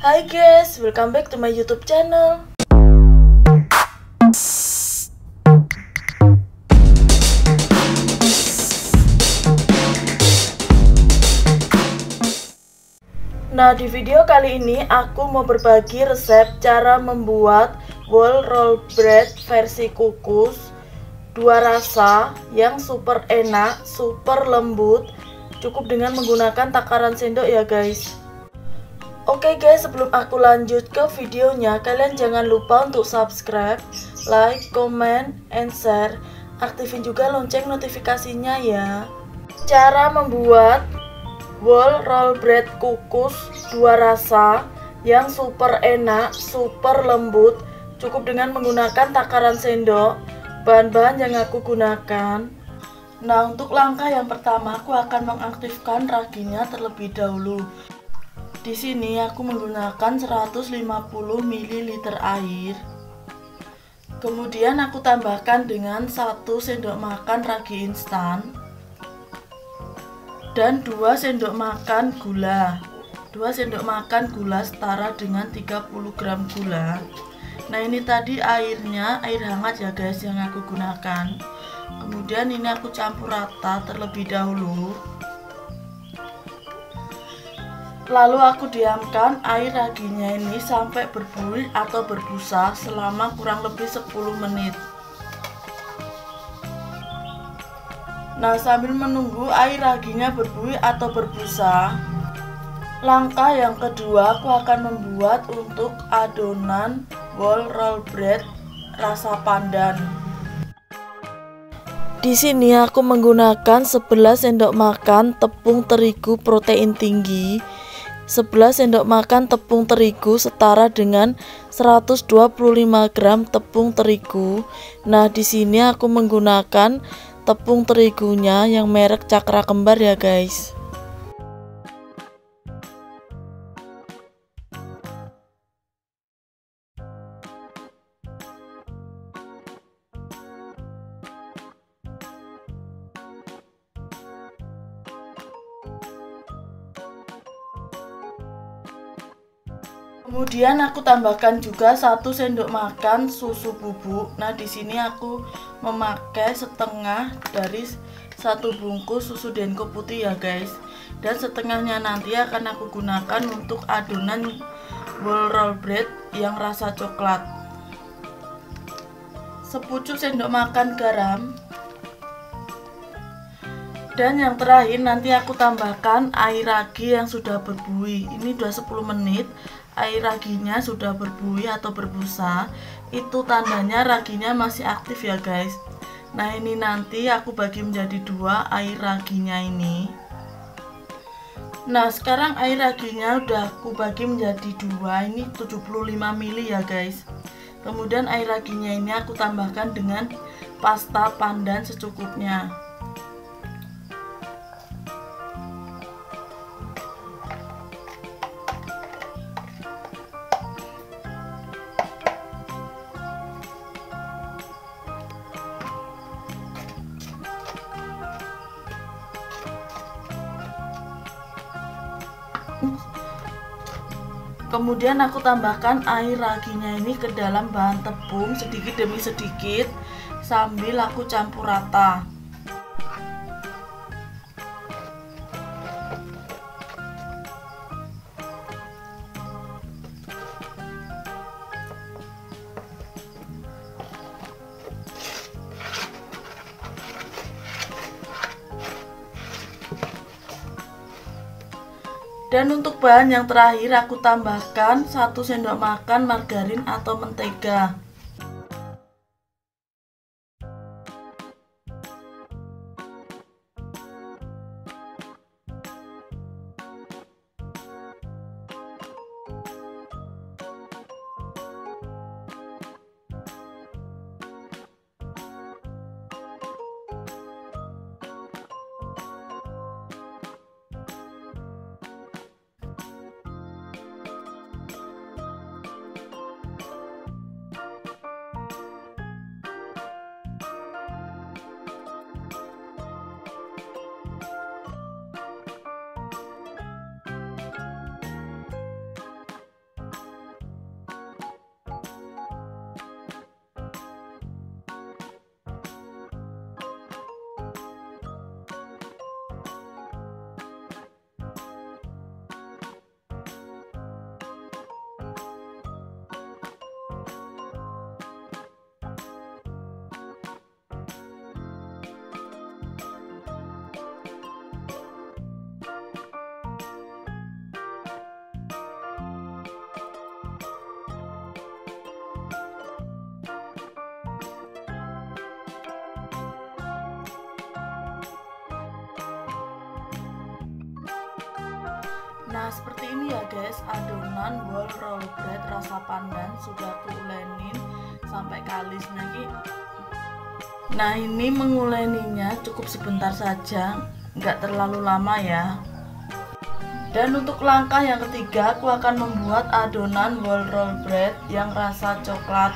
Hai guys, welcome back to my YouTube channel. Nah, di video kali ini aku mau berbagi resep cara membuat whole roll bread versi kukus dua rasa yang super enak, super lembut, cukup dengan menggunakan takaran sendok ya guys. Oke guys, sebelum aku lanjut ke videonya, kalian jangan lupa untuk subscribe, like, comment, and share. Aktifin juga lonceng notifikasinya ya. Cara membuat whole roll bread kukus dua rasa yang super enak, super lembut, cukup dengan menggunakan takaran sendok. Bahan-bahan yang aku gunakan. Nah, untuk langkah yang pertama aku akan mengaktifkan raginya terlebih dahulu. Di sini aku menggunakan 150 ml air. Kemudian aku tambahkan dengan 1 sendok makan ragi instan dan 2 sendok makan gula. 2 sendok makan gula setara dengan 30 gram gula. Nah, ini tadi airnya, air hangat ya guys yang aku gunakan. Kemudian ini aku campur rata terlebih dahulu. Lalu aku diamkan air raginya ini sampai berbuih atau berbusa selama kurang lebih 10 menit. Nah, sambil menunggu air raginya berbuih atau berbusa, langkah yang kedua aku akan membuat untuk adonan whole roll bread rasa pandan. Di sini aku menggunakan 11 sendok makan tepung terigu protein tinggi, 11 sendok makan tepung terigu setara dengan 125 gram tepung terigu. Nah, di sini aku menggunakan tepung terigunya yang merek Cakra Kembar ya guys. Kemudian aku tambahkan juga 1 sendok makan susu bubuk. Nah, di sini aku memakai setengah dari 1 bungkus susu Denko putih ya guys. Dan setengahnya nanti akan aku gunakan untuk adonan whole roll bread yang rasa coklat. Sepucuk sendok makan garam. Dan yang terakhir nanti aku tambahkan air ragi yang sudah berbuih. Ini udah 10 menit. Air raginya sudah berbuih atau berbusa, itu tandanya raginya masih aktif ya guys. Nah, ini nanti aku bagi menjadi 2 air raginya ini. Nah, sekarang air raginya udah aku bagi menjadi 2, ini 75 ml ya guys. Kemudian air raginya ini aku tambahkan dengan pasta pandan secukupnya. Kemudian aku tambahkan air raginya ini ke dalam bahan tepung sedikit demi sedikit sambil aku campur rata. Dan untuk bahan yang terakhir aku tambahkan 1 sendok makan margarin atau mentega. Nah, seperti ini ya guys, adonan wol roll bread rasa pandan sudah aku ulenin sampai kalis lagi. Nah, ini menguleninya cukup sebentar saja, nggak terlalu lama ya. Dan untuk langkah yang ketiga, aku akan membuat adonan wol roll bread yang rasa coklat.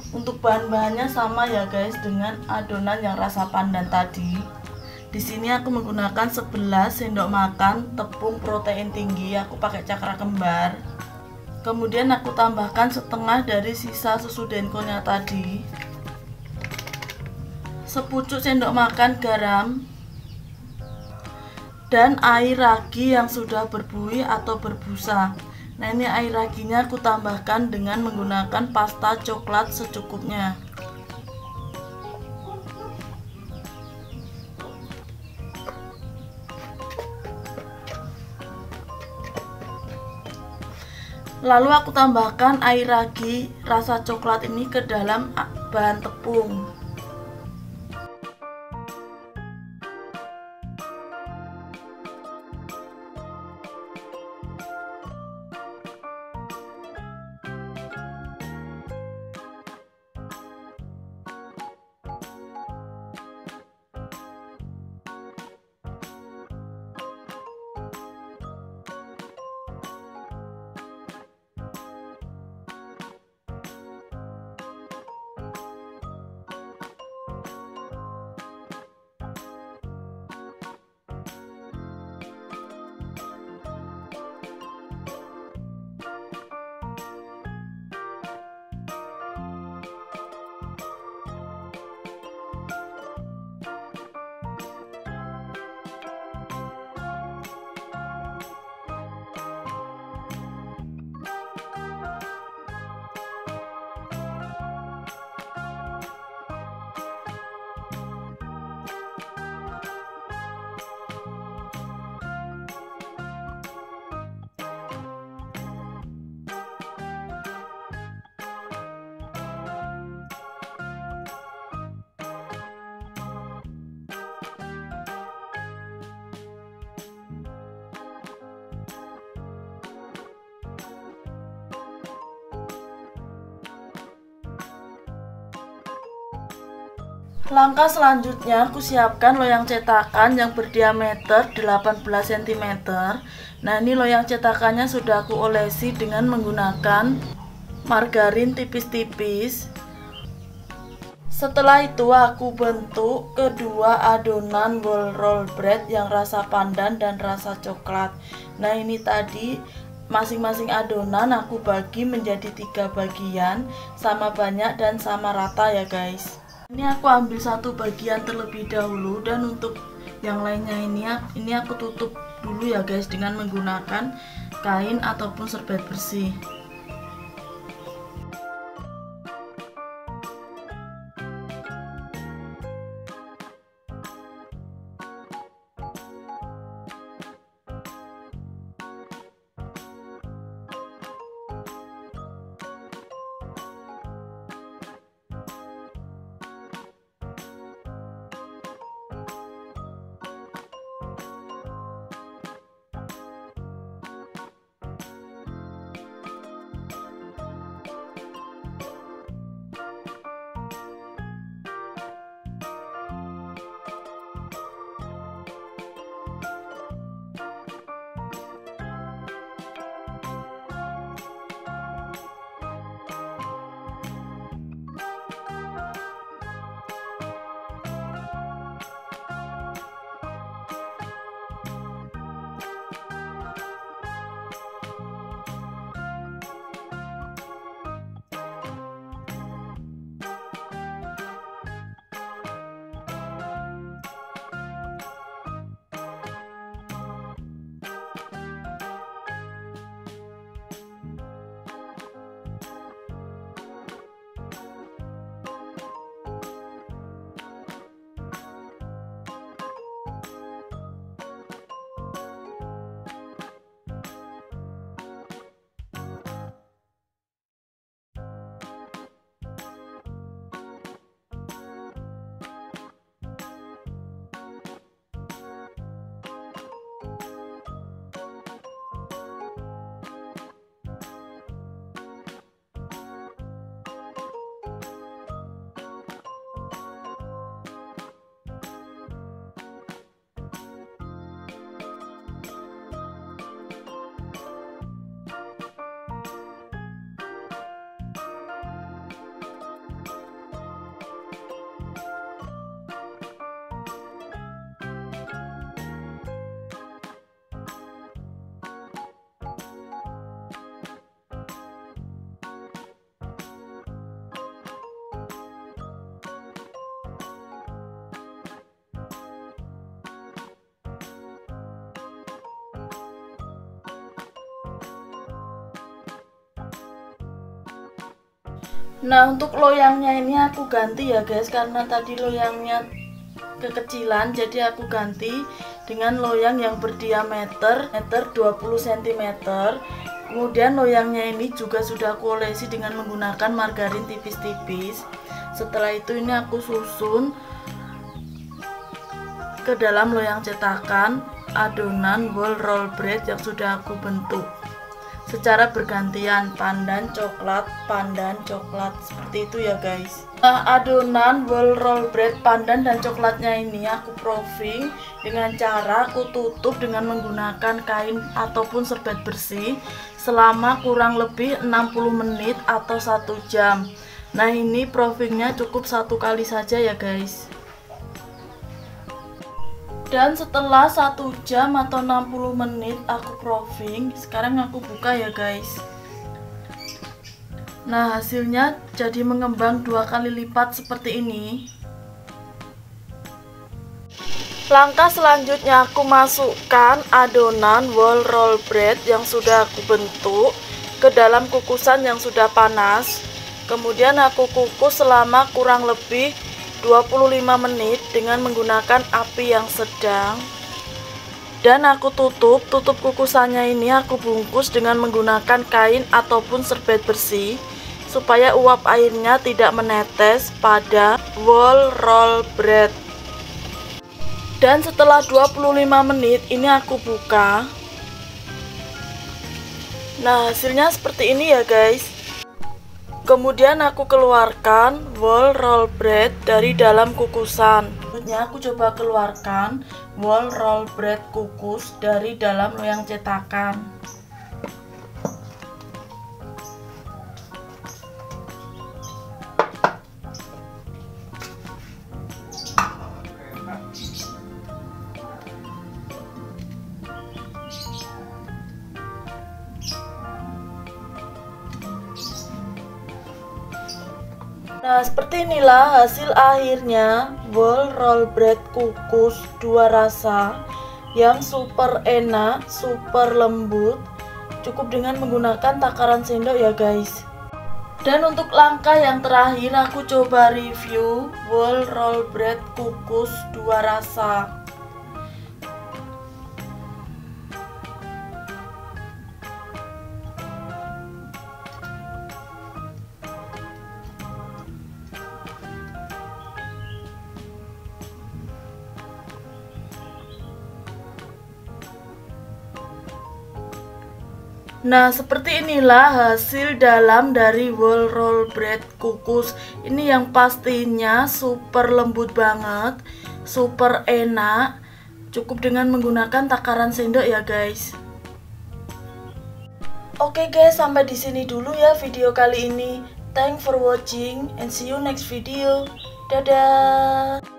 Untuk bahan-bahannya sama ya guys dengan adonan yang rasa pandan tadi. Di sini aku menggunakan 11 sendok makan tepung protein tinggi, aku pakai cakra kembar. Kemudian aku tambahkan setengah dari sisa susu denkonya tadi. Sepucuk sendok makan garam. Dan air ragi yang sudah berbuih atau berbusa. Nah, ini air raginya aku tambahkan dengan menggunakan pasta coklat secukupnya. Lalu aku tambahkan air ragi rasa coklat ini ke dalam bahan tepung. Langkah selanjutnya aku siapkan loyang cetakan yang berdiameter 18 cm. Nah, ini loyang cetakannya sudah aku olesi dengan menggunakan margarin tipis-tipis. Setelah itu aku bentuk kedua adonan wol roll bread yang rasa pandan dan rasa coklat. Nah, ini tadi masing-masing adonan aku bagi menjadi 3 bagian, sama banyak dan sama rata ya guys. Ini aku ambil satu bagian terlebih dahulu, dan untuk yang lainnya ini aku tutup dulu ya guys dengan menggunakan kain ataupun serbet bersih. Nah, untuk loyangnya ini aku ganti ya guys, karena tadi loyangnya kekecilan, jadi aku ganti dengan loyang yang berdiameter 20 cm. Kemudian loyangnya ini juga sudah aku olesi dengan menggunakan margarin tipis-tipis. Setelah itu ini aku susun ke dalam loyang cetakan adonan whole roll bread yang sudah aku bentuk secara bergantian, pandan coklat seperti itu ya guys. Nah, adonan whole roll bread pandan dan coklatnya ini aku proofing dengan cara aku tutup dengan menggunakan kain ataupun serbet bersih selama kurang lebih 60 menit atau 1 jam. Nah, ini proofingnya cukup 1 kali saja ya guys. Dan setelah 1 jam atau 60 menit aku proofing, sekarang aku buka ya guys. Nah, hasilnya jadi mengembang 2 kali lipat seperti ini. Langkah selanjutnya aku masukkan adonan whole roll bread yang sudah aku bentuk ke dalam kukusan yang sudah panas. Kemudian aku kukus selama kurang lebih 25 menit dengan menggunakan api yang sedang. Dan aku tutup kukusannya ini aku bungkus dengan menggunakan kain ataupun serbet bersih supaya uap airnya tidak menetes pada whole roll bread. Dan setelah 25 menit ini aku buka. Nah, hasilnya seperti ini ya guys. Kemudian aku keluarkan whole roll bread dari dalam kukusan. Selanjutnya aku coba keluarkan whole roll bread kukus dari dalam loyang cetakan. Nah, seperti inilah hasil akhirnya whole roll bread kukus 2 rasa yang super enak, super lembut, cukup dengan menggunakan takaran sendok ya guys. Dan untuk langkah yang terakhir aku coba review whole roll bread kukus 2 rasa. Nah, seperti inilah hasil dalam dari whole roll bread kukus. Ini yang pastinya super lembut banget, super enak. Cukup dengan menggunakan takaran sendok ya guys. Oke guys, sampai di sini dulu ya video kali ini. Thanks for watching and see you next video. Dadah.